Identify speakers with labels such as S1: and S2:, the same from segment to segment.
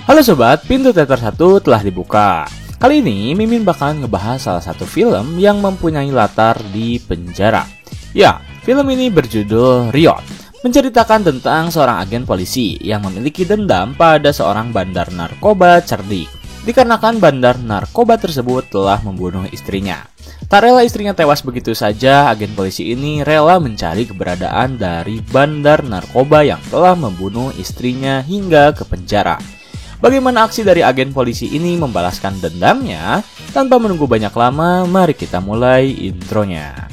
S1: Halo sobat, pintu teater 1 telah dibuka. Kali ini Mimin bakalan ngebahas salah satu film yang mempunyai latar di penjara. Ya, film ini berjudul Riot, menceritakan tentang seorang agen polisi yang memiliki dendam pada seorang bandar narkoba cerdik. Dikarenakan bandar narkoba tersebut telah membunuh istrinya. Tak rela istrinya tewas begitu saja, agen polisi ini rela mencari keberadaan dari bandar narkoba yang telah membunuh istrinya hingga ke penjara. Bagaimana aksi dari agen polisi ini membalaskan dendamnya? Tanpa menunggu banyak lama, mari kita mulai intronya.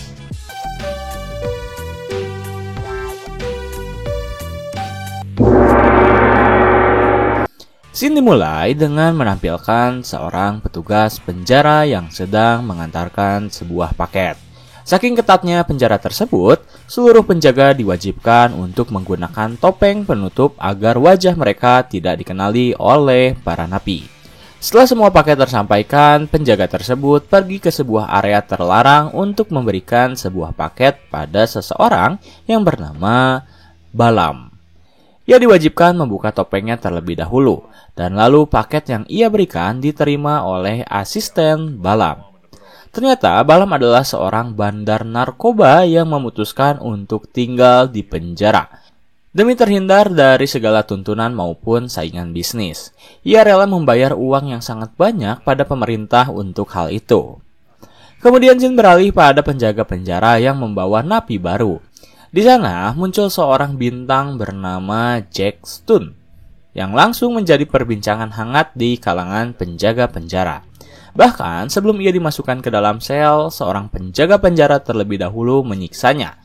S1: Scene dimulai dengan menampilkan seorang petugas penjara yang sedang mengantarkan sebuah paket. Saking ketatnya penjara tersebut, seluruh penjaga diwajibkan untuk menggunakan topeng penutup agar wajah mereka tidak dikenali oleh para napi. Setelah semua paket tersampaikan, penjaga tersebut pergi ke sebuah area terlarang untuk memberikan sebuah paket pada seseorang yang bernama Balam. Ia diwajibkan membuka topengnya terlebih dahulu, dan lalu paket yang ia berikan diterima oleh asisten Balam. Ternyata Balam adalah seorang bandar narkoba yang memutuskan untuk tinggal di penjara. Demi terhindar dari segala tuntunan maupun saingan bisnis, ia rela membayar uang yang sangat banyak pada pemerintah untuk hal itu. Kemudian Jin beralih pada penjaga penjara yang membawa napi baru. Di sana muncul seorang bintang bernama Jack Stun, yang langsung menjadi perbincangan hangat di kalangan penjaga penjara. Bahkan sebelum ia dimasukkan ke dalam sel, seorang penjaga penjara terlebih dahulu menyiksanya.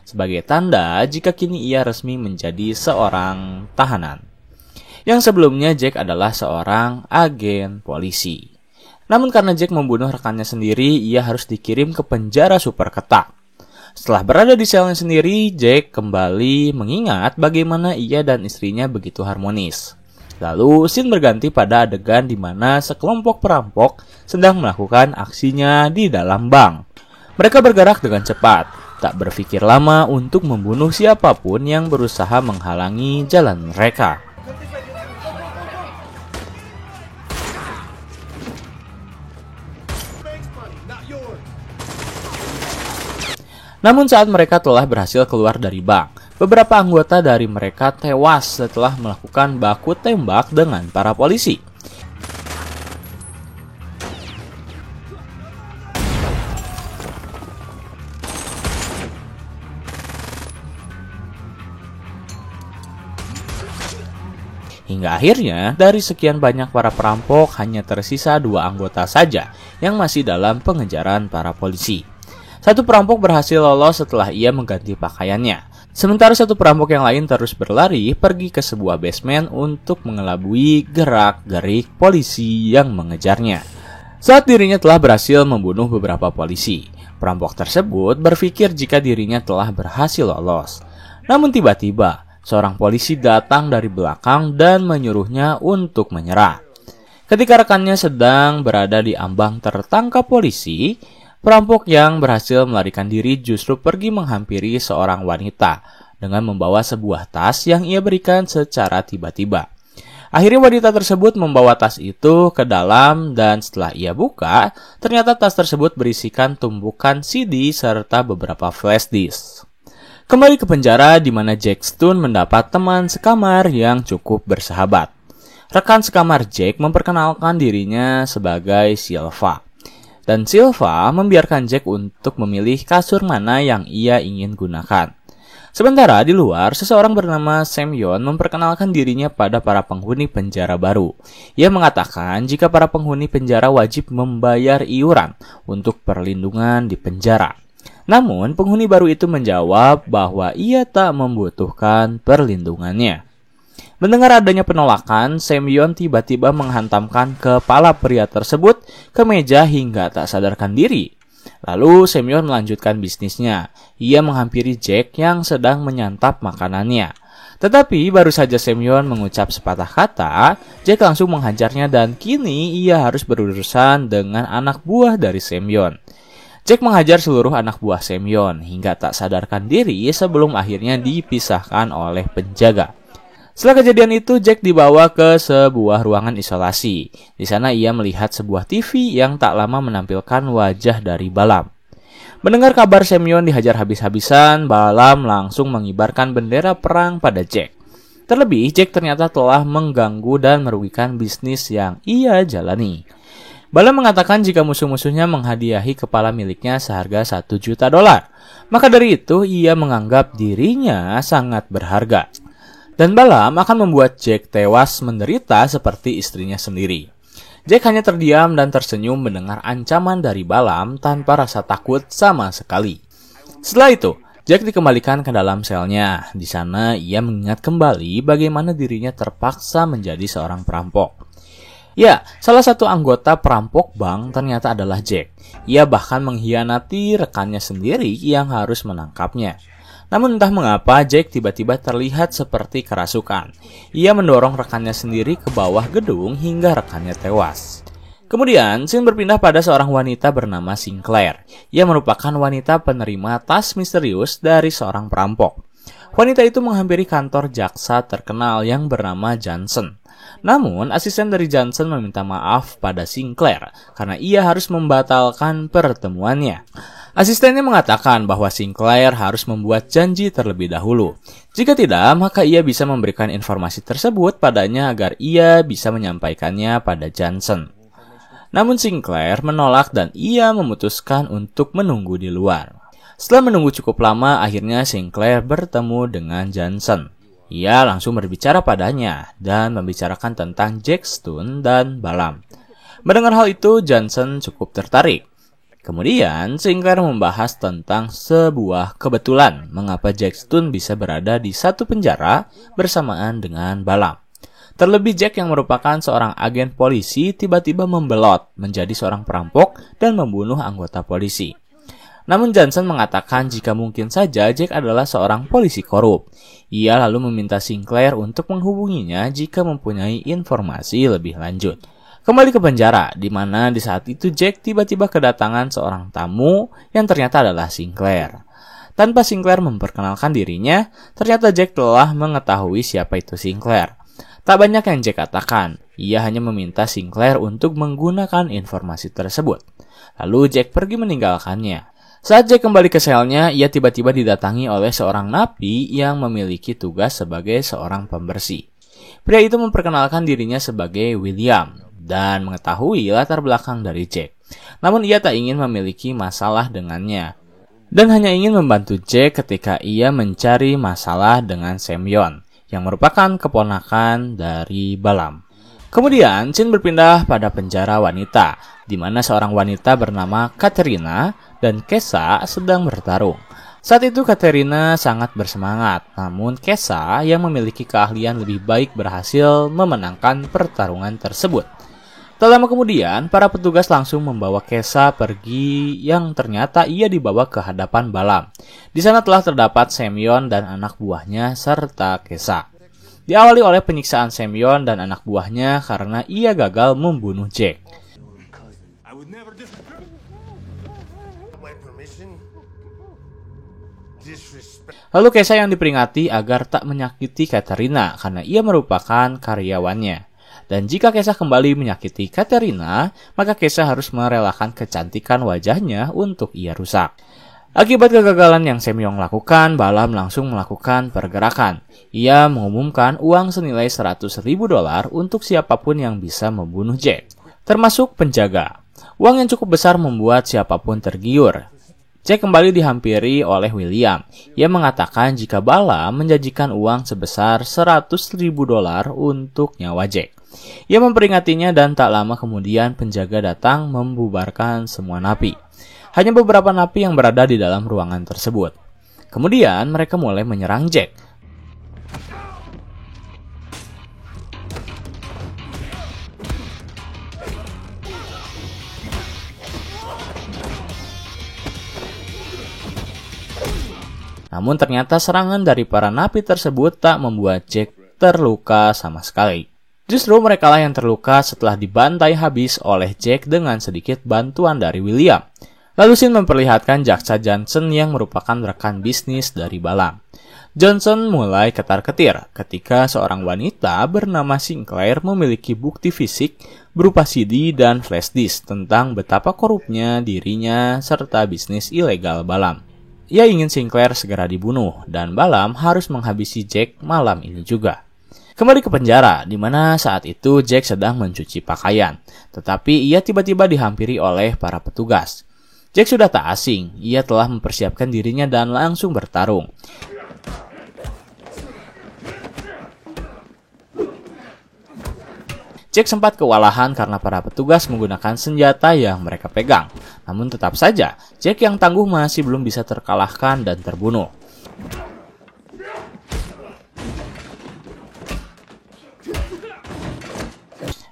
S1: Sebagai tanda jika kini ia resmi menjadi seorang tahanan. Yang sebelumnya Jack adalah seorang agen polisi. Namun karena Jack membunuh rekannya sendiri, ia harus dikirim ke penjara super ketat. Setelah berada di selnya sendiri, Jack kembali mengingat bagaimana ia dan istrinya begitu harmonis. Lalu, scene berganti pada adegan di mana sekelompok perampok sedang melakukan aksinya di dalam bank. Mereka bergerak dengan cepat, tak berpikir lama untuk membunuh siapapun yang berusaha menghalangi jalan mereka. Namun saat mereka telah berhasil keluar dari bank, beberapa anggota dari mereka tewas setelah melakukan baku tembak dengan para polisi. Hingga akhirnya, dari sekian banyak para perampok, hanya tersisa 2 anggota saja yang masih dalam pengejaran para polisi. Satu perampok berhasil lolos setelah ia mengganti pakaiannya. Sementara satu perampok yang lain terus berlari pergi ke sebuah basement untuk mengelabui gerak-gerik polisi yang mengejarnya. Saat dirinya telah berhasil membunuh beberapa polisi, perampok tersebut berpikir jika dirinya telah berhasil lolos. Namun tiba-tiba, seorang polisi datang dari belakang dan menyuruhnya untuk menyerah. Ketika rekannya sedang berada di ambang tertangkap polisi, perampok yang berhasil melarikan diri justru pergi menghampiri seorang wanita dengan membawa sebuah tas yang ia berikan secara tiba-tiba. Akhirnya wanita tersebut membawa tas itu ke dalam dan setelah ia buka, ternyata tas tersebut berisikan tumpukan CD serta beberapa flash disk. Kembali ke penjara di mana Jack Stun mendapat teman sekamar yang cukup bersahabat. Rekan sekamar Jack memperkenalkan dirinya sebagai Silva. Dan Silva membiarkan Jack untuk memilih kasur mana yang ia ingin gunakan. Sementara di luar, seseorang bernama Semyon memperkenalkan dirinya pada para penghuni penjara baru. Ia mengatakan jika para penghuni penjara wajib membayar iuran untuk perlindungan di penjara. Namun, penghuni baru itu menjawab bahwa ia tak membutuhkan perlindungannya. Mendengar adanya penolakan, Semyon tiba-tiba menghantamkan kepala pria tersebut ke meja hingga tak sadarkan diri. Lalu Semyon melanjutkan bisnisnya. Ia menghampiri Jack yang sedang menyantap makanannya. Tetapi baru saja Semyon mengucap sepatah kata, Jack langsung menghajarnya dan kini ia harus berurusan dengan anak buah dari Semyon. Jack menghajar seluruh anak buah Semyon hingga tak sadarkan diri sebelum akhirnya dipisahkan oleh penjaga. Setelah kejadian itu, Jack dibawa ke sebuah ruangan isolasi. Di sana ia melihat sebuah TV yang tak lama menampilkan wajah dari Balaam. Mendengar kabar Semyon dihajar habis-habisan, Balaam langsung mengibarkan bendera perang pada Jack. Terlebih, Jack ternyata telah mengganggu dan merugikan bisnis yang ia jalani. Balaam mengatakan jika musuh-musuhnya menghadiahi kepala miliknya seharga $1 juta. Maka dari itu, ia menganggap dirinya sangat berharga. Dan Balaam akan membuat Jack tewas menderita seperti istrinya sendiri. Jack hanya terdiam dan tersenyum mendengar ancaman dari Balaam tanpa rasa takut sama sekali. Setelah itu, Jack dikembalikan ke dalam selnya. Di sana ia mengingat kembali bagaimana dirinya terpaksa menjadi seorang perampok. Ya, salah satu anggota perampok bank ternyata adalah Jack. Ia bahkan mengkhianati rekannya sendiri yang harus menangkapnya. Namun entah mengapa Jack tiba-tiba terlihat seperti kerasukan. Ia mendorong rekannya sendiri ke bawah gedung hingga rekannya tewas. Kemudian, scene berpindah pada seorang wanita bernama Sinclair. Ia merupakan wanita penerima tas misterius dari seorang perampok. Wanita itu menghampiri kantor jaksa terkenal yang bernama Johnson. Namun, asisten dari Johnson meminta maaf pada Sinclair karena ia harus membatalkan pertemuannya. Asistennya mengatakan bahwa Sinclair harus membuat janji terlebih dahulu. Jika tidak, maka ia bisa memberikan informasi tersebut padanya agar ia bisa menyampaikannya pada Johnson. Namun Sinclair menolak dan ia memutuskan untuk menunggu di luar. Setelah menunggu cukup lama, akhirnya Sinclair bertemu dengan Johnson. Ia langsung berbicara padanya dan membicarakan tentang Jack Stone dan Balaam. Mendengar hal itu, Johnson cukup tertarik. Kemudian, Sinclair membahas tentang sebuah kebetulan mengapa Jack Stone bisa berada di satu penjara bersamaan dengan Balaam. Terlebih Jack yang merupakan seorang agen polisi tiba-tiba membelot menjadi seorang perampok dan membunuh anggota polisi. Namun Johnson mengatakan jika mungkin saja Jack adalah seorang polisi korup. Ia lalu meminta Sinclair untuk menghubunginya jika mempunyai informasi lebih lanjut. Kembali ke penjara, di mana di saat itu Jack tiba-tiba kedatangan seorang tamu yang ternyata adalah Sinclair. Tanpa Sinclair memperkenalkan dirinya, ternyata Jack telah mengetahui siapa itu Sinclair. Tak banyak yang Jack katakan, ia hanya meminta Sinclair untuk menggunakan informasi tersebut. Lalu Jack pergi meninggalkannya. Saat Jack kembali ke selnya, ia tiba-tiba didatangi oleh seorang napi yang memiliki tugas sebagai seorang pembersih. Pria itu memperkenalkan dirinya sebagai William dan mengetahui latar belakang dari Jack. Namun ia tak ingin memiliki masalah dengannya dan hanya ingin membantu Jack ketika ia mencari masalah dengan Semyon yang merupakan keponakan dari Balaam. Kemudian, scene berpindah pada penjara wanita, di mana seorang wanita bernama Katerina dan Kesa sedang bertarung. Saat itu Katerina sangat bersemangat, namun Kesa yang memiliki keahlian lebih baik berhasil memenangkan pertarungan tersebut. Tak lama kemudian, para petugas langsung membawa Kesa pergi yang ternyata ia dibawa ke hadapan Balaam. Di sana telah terdapat Semyon dan anak buahnya serta Kesa. Diawali oleh penyiksaan Semyon dan anak buahnya karena ia gagal membunuh Jack. Lalu Kesa yang diperingati agar tak menyakiti Katerina karena ia merupakan karyawannya. Dan jika Kesa kembali menyakiti Katerina, maka Kesa harus merelakan kecantikan wajahnya untuk ia rusak. Akibat kegagalan yang Semyon lakukan, Balaam langsung melakukan pergerakan. Ia mengumumkan uang senilai $100.000 untuk siapapun yang bisa membunuh Jack, termasuk penjaga. Uang yang cukup besar membuat siapapun tergiur. Jack kembali dihampiri oleh William. Ia mengatakan jika Balaam menjanjikan uang sebesar $100.000 untuk nyawa Jack. Ia memperingatinya dan tak lama kemudian penjaga datang membubarkan semua napi. Hanya beberapa napi yang berada di dalam ruangan tersebut. Kemudian mereka mulai menyerang Jack. Namun ternyata serangan dari para napi tersebut tak membuat Jack terluka sama sekali. Justru merekalah yang terluka setelah dibantai habis oleh Jack dengan sedikit bantuan dari William. Lalu scene memperlihatkan jaksa Johnson yang merupakan rekan bisnis dari Balam. Johnson mulai ketar-ketir ketika seorang wanita bernama Sinclair memiliki bukti fisik berupa CD dan flash disk tentang betapa korupnya dirinya serta bisnis ilegal Balam. Ia ingin Sinclair segera dibunuh dan Balam harus menghabisi Jack malam ini juga. Kembali ke penjara, di mana saat itu Jack sedang mencuci pakaian, tetapi ia tiba-tiba dihampiri oleh para petugas. Jack sudah tak asing, ia telah mempersiapkan dirinya dan langsung bertarung. Jack sempat kewalahan karena para petugas menggunakan senjata yang mereka pegang. Namun tetap saja, Jack yang tangguh masih belum bisa terkalahkan dan terbunuh.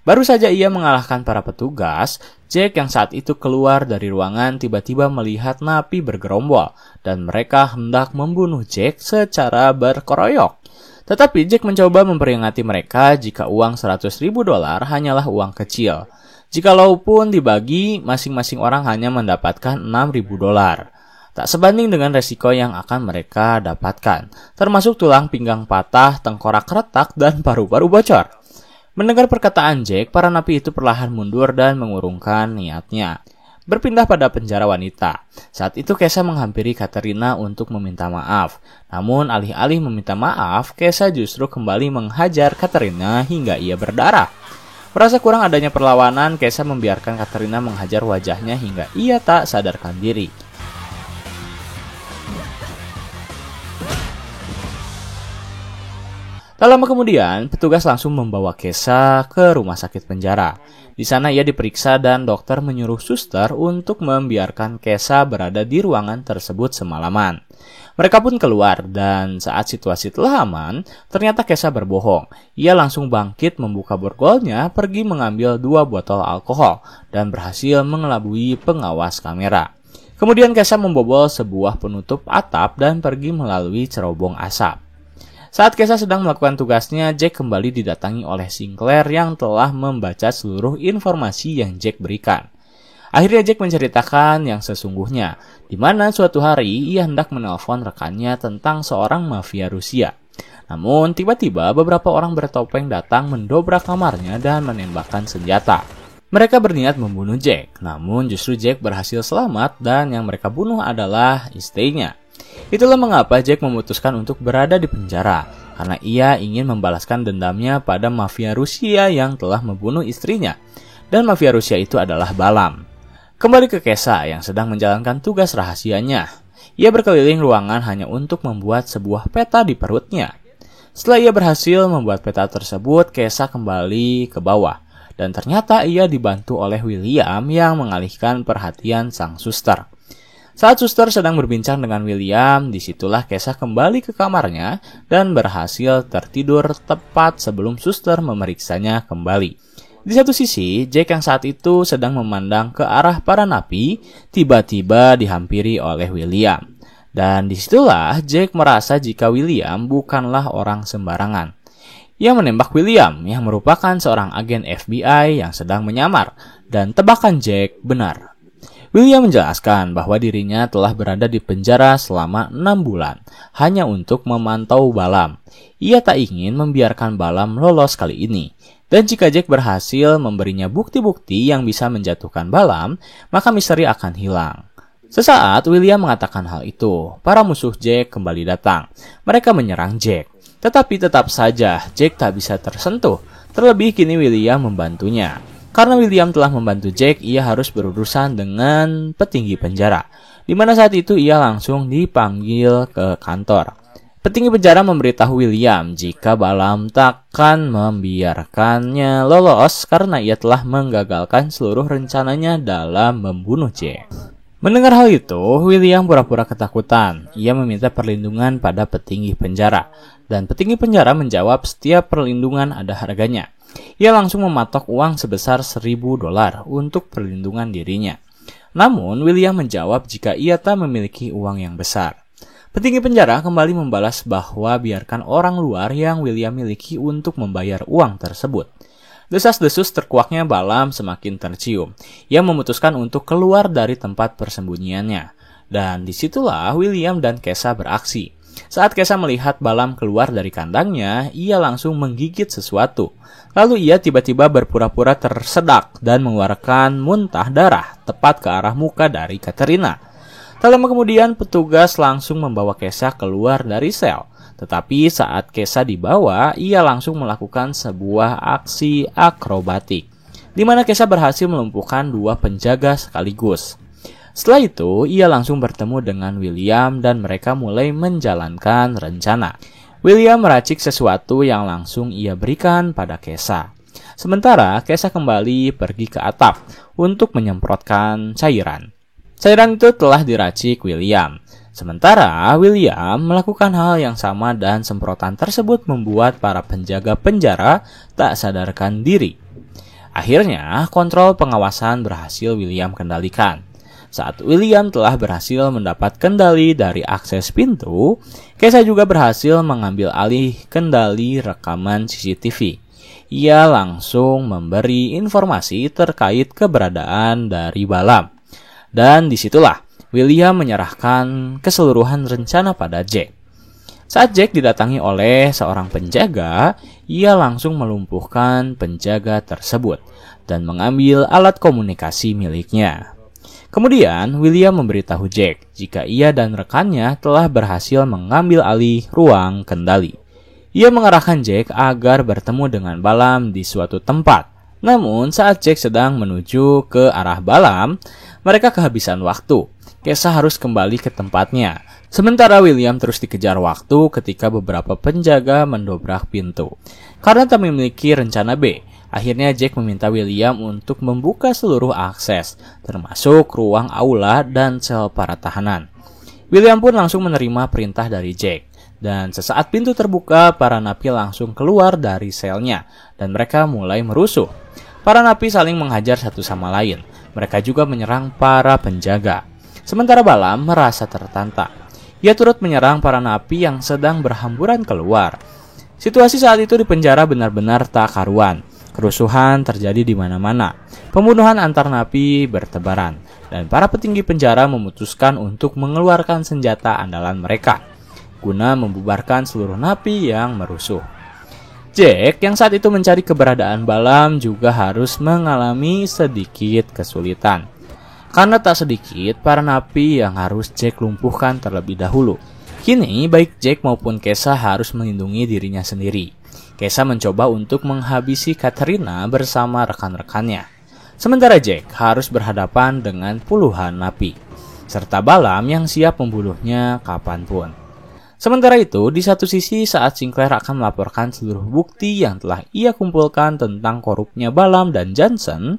S1: Baru saja ia mengalahkan para petugas, Jack yang saat itu keluar dari ruangan tiba-tiba melihat napi bergerombol dan mereka hendak membunuh Jack secara berkeroyok. Tetapi Jack mencoba memperingati mereka jika uang $100.000 hanyalah uang kecil. Jikalaupun dibagi, masing-masing orang hanya mendapatkan $6.000. Tak sebanding dengan resiko yang akan mereka dapatkan, termasuk tulang pinggang patah, tengkorak retak, dan paru-paru bocor. Mendengar perkataan Jack, para napi itu perlahan mundur dan mengurungkan niatnya. Berpindah pada penjara wanita. Saat itu Kesha menghampiri Katerina untuk meminta maaf. Namun alih-alih meminta maaf, Kesha justru kembali menghajar Katerina hingga ia berdarah. Merasa kurang adanya perlawanan, Kesha membiarkan Katerina menghajar wajahnya hingga ia tak sadarkan diri. Tak lama kemudian, petugas langsung membawa Kesha ke rumah sakit penjara. Di sana ia diperiksa dan dokter menyuruh suster untuk membiarkan Kesha berada di ruangan tersebut semalaman. Mereka pun keluar dan saat situasi telah aman, ternyata Kesha berbohong. Ia langsung bangkit membuka borgolnya, pergi mengambil 2 botol alkohol dan berhasil mengelabui pengawas kamera. Kemudian Kesha membobol sebuah penutup atap dan pergi melalui cerobong asap. Saat Kesha sedang melakukan tugasnya, Jack kembali didatangi oleh Sinclair yang telah membaca seluruh informasi yang Jack berikan. Akhirnya Jack menceritakan yang sesungguhnya, di mana suatu hari ia hendak menelpon rekannya tentang seorang mafia Rusia. Namun tiba-tiba beberapa orang bertopeng datang mendobrak kamarnya dan menembakkan senjata. Mereka berniat membunuh Jack, namun justru Jack berhasil selamat dan yang mereka bunuh adalah istrinya. Itulah mengapa Jack memutuskan untuk berada di penjara, karena ia ingin membalaskan dendamnya pada mafia Rusia yang telah membunuh istrinya. Dan mafia Rusia itu adalah Balam. Kembali ke Kesha yang sedang menjalankan tugas rahasianya. Ia berkeliling ruangan hanya untuk membuat sebuah peta di perutnya. Setelah ia berhasil membuat peta tersebut, Kesha kembali ke bawah. Dan ternyata ia dibantu oleh William yang mengalihkan perhatian sang suster. Saat suster sedang berbincang dengan William, disitulah Kesha kembali ke kamarnya dan berhasil tertidur tepat sebelum suster memeriksanya kembali. Di satu sisi, Jack yang saat itu sedang memandang ke arah para napi, tiba-tiba dihampiri oleh William. Dan disitulah Jack merasa jika William bukanlah orang sembarangan. Ia menembak William yang merupakan seorang agen FBI yang sedang menyamar, dan tebakan Jack benar. William menjelaskan bahwa dirinya telah berada di penjara selama 6 bulan, hanya untuk memantau Balam. Ia tak ingin membiarkan Balam lolos kali ini. Dan jika Jack berhasil memberinya bukti-bukti yang bisa menjatuhkan Balam, maka misteri akan hilang. Sesaat William mengatakan hal itu, para musuh Jack kembali datang. Mereka menyerang Jack. Tetapi tetap saja Jack tak bisa tersentuh, terlebih kini William membantunya. Karena William telah membantu Jack, ia harus berurusan dengan petinggi penjara, di mana saat itu ia langsung dipanggil ke kantor. Petinggi penjara memberitahu William jika Balam takkan membiarkannya lolos karena ia telah menggagalkan seluruh rencananya dalam membunuh Jack. Mendengar hal itu, William pura-pura ketakutan. Ia meminta perlindungan pada petinggi penjara, dan petinggi penjara menjawab setiap perlindungan ada harganya. Ia langsung mematok uang sebesar $1.000 untuk perlindungan dirinya. Namun, William menjawab jika ia tak memiliki uang yang besar. Petinggi penjara kembali membalas bahwa biarkan orang luar yang William miliki untuk membayar uang tersebut. Desas-desus terkuaknya Balam semakin tercium. Ia memutuskan untuk keluar dari tempat persembunyiannya. Dan disitulah William dan Kesha beraksi. Saat Kesha melihat Balam keluar dari kandangnya, ia langsung menggigit sesuatu. Lalu ia tiba-tiba berpura-pura tersedak dan mengeluarkan muntah darah tepat ke arah muka dari Katerina. Tak lama kemudian, petugas langsung membawa Kesha keluar dari sel. Tetapi saat Kesha dibawa, ia langsung melakukan sebuah aksi akrobatik, di mana Kesha berhasil melumpuhkan 2 penjaga sekaligus. Setelah itu, ia langsung bertemu dengan William dan mereka mulai menjalankan rencana. William meracik sesuatu yang langsung ia berikan pada Kesha. Sementara Kesha kembali pergi ke atap untuk menyemprotkan cairan. Cairan itu telah diracik William. Sementara William melakukan hal yang sama dan semprotan tersebut membuat para penjaga penjara tak sadarkan diri. Akhirnya, kontrol pengawasan berhasil William kendalikan. Saat William telah berhasil mendapat kendali dari akses pintu, Kesha juga berhasil mengambil alih kendali rekaman CCTV. Ia langsung memberi informasi terkait keberadaan dari Balam. Dan disitulah William menyerahkan keseluruhan rencana pada Jack. Saat Jack didatangi oleh seorang penjaga, ia langsung melumpuhkan penjaga tersebut dan mengambil alat komunikasi miliknya. Kemudian, William memberitahu Jack jika ia dan rekannya telah berhasil mengambil alih ruang kendali. Ia mengarahkan Jack agar bertemu dengan Balam di suatu tempat. Namun, saat Jack sedang menuju ke arah Balam, mereka kehabisan waktu. Kesha harus kembali ke tempatnya. Sementara William terus dikejar waktu ketika beberapa penjaga mendobrak pintu. Karena tak memiliki rencana B, akhirnya Jack meminta William untuk membuka seluruh akses, termasuk ruang aula dan sel para tahanan. William pun langsung menerima perintah dari Jack. Dan sesaat pintu terbuka, para napi langsung keluar dari selnya, dan mereka mulai merusuh. Para napi saling menghajar satu sama lain. Mereka juga menyerang para penjaga. Sementara Balam merasa tertantang. Ia turut menyerang para napi yang sedang berhamburan keluar. Situasi saat itu di penjara benar-benar tak karuan. Kerusuhan terjadi di mana-mana. Pembunuhan antar napi bertebaran. Dan para petinggi penjara memutuskan untuk mengeluarkan senjata andalan mereka guna membubarkan seluruh napi yang merusuh. Jack yang saat itu mencari keberadaan Balam juga harus mengalami sedikit kesulitan. Karena tak sedikit para napi yang harus Jack lumpuhkan terlebih dahulu. Kini baik Jack maupun Kesha harus melindungi dirinya sendiri. Kesha mencoba untuk menghabisi Katerina bersama rekan-rekannya. Sementara Jack harus berhadapan dengan puluhan napi, serta Balam yang siap membunuhnya kapanpun. Sementara itu, di satu sisi saat Sinclair akan melaporkan seluruh bukti yang telah ia kumpulkan tentang korupnya Balam dan Johnson,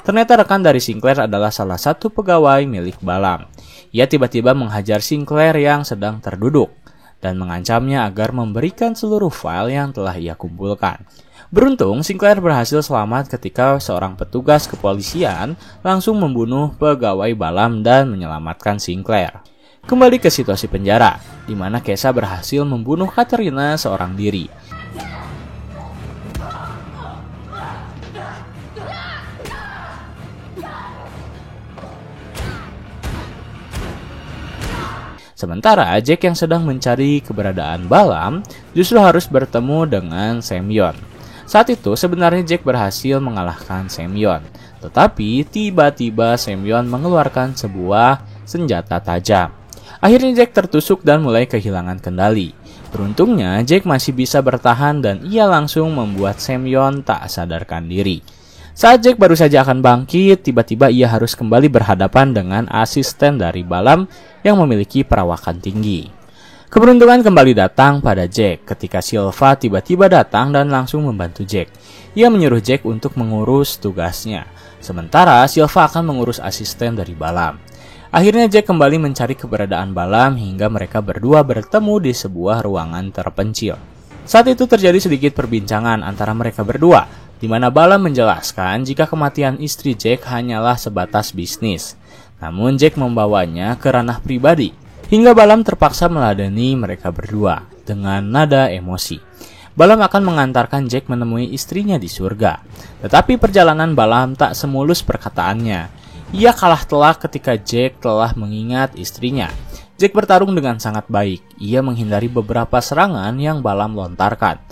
S1: ternyata rekan dari Sinclair adalah salah satu pegawai milik Balam. Ia tiba-tiba menghajar Sinclair yang sedang terduduk dan mengancamnya agar memberikan seluruh file yang telah ia kumpulkan. Beruntung, Sinclair berhasil selamat ketika seorang petugas kepolisian langsung membunuh pegawai Balam dan menyelamatkan Sinclair. Kembali ke situasi penjara, di mana Kesha berhasil membunuh Katerina seorang diri. Sementara Jack yang sedang mencari keberadaan Balam justru harus bertemu dengan Semyon. Saat itu sebenarnya Jack berhasil mengalahkan Semyon, tetapi tiba-tiba Semyon mengeluarkan sebuah senjata tajam. Akhirnya Jack tertusuk dan mulai kehilangan kendali. Beruntungnya Jack masih bisa bertahan dan ia langsung membuat Semyon tak sadarkan diri. Saat Jack baru saja akan bangkit, tiba-tiba ia harus kembali berhadapan dengan asisten dari Balam yang memiliki perawakan tinggi. Keberuntungan kembali datang pada Jack ketika Silva tiba-tiba datang dan langsung membantu Jack. Ia menyuruh Jack untuk mengurus tugasnya, sementara Silva akan mengurus asisten dari Balam. Akhirnya Jack kembali mencari keberadaan Balam hingga mereka berdua bertemu di sebuah ruangan terpencil. Saat itu terjadi sedikit perbincangan antara mereka berdua, di mana Balam menjelaskan jika kematian istri Jack hanyalah sebatas bisnis. Namun Jack membawanya ke ranah pribadi, hingga Balam terpaksa meladeni mereka berdua dengan nada emosi. Balam akan mengantarkan Jack menemui istrinya di surga. Tetapi perjalanan Balam tak semulus perkataannya. Ia kalah telak ketika Jack telah mengingat istrinya. Jack bertarung dengan sangat baik. Ia menghindari beberapa serangan yang Balam lontarkan.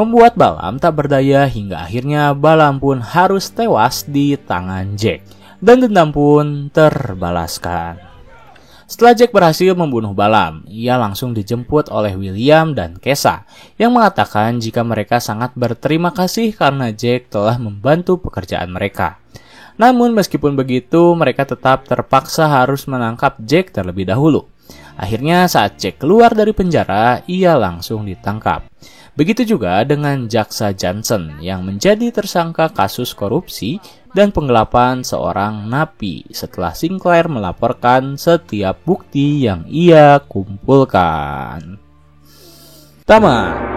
S1: Membuat Balam tak berdaya hingga akhirnya Balam pun harus tewas di tangan Jack. Dan dendam pun terbalaskan. Setelah Jack berhasil membunuh Balam, ia langsung dijemput oleh William dan Kesha yang mengatakan jika mereka sangat berterima kasih karena Jack telah membantu pekerjaan mereka. Namun meskipun begitu, mereka tetap terpaksa harus menangkap Jack terlebih dahulu. Akhirnya saat Jack keluar dari penjara, ia langsung ditangkap. Begitu juga dengan Jaksa Johnson yang menjadi tersangka kasus korupsi dan penggelapan seorang napi setelah Sinclair melaporkan setiap bukti yang ia kumpulkan. Tamat.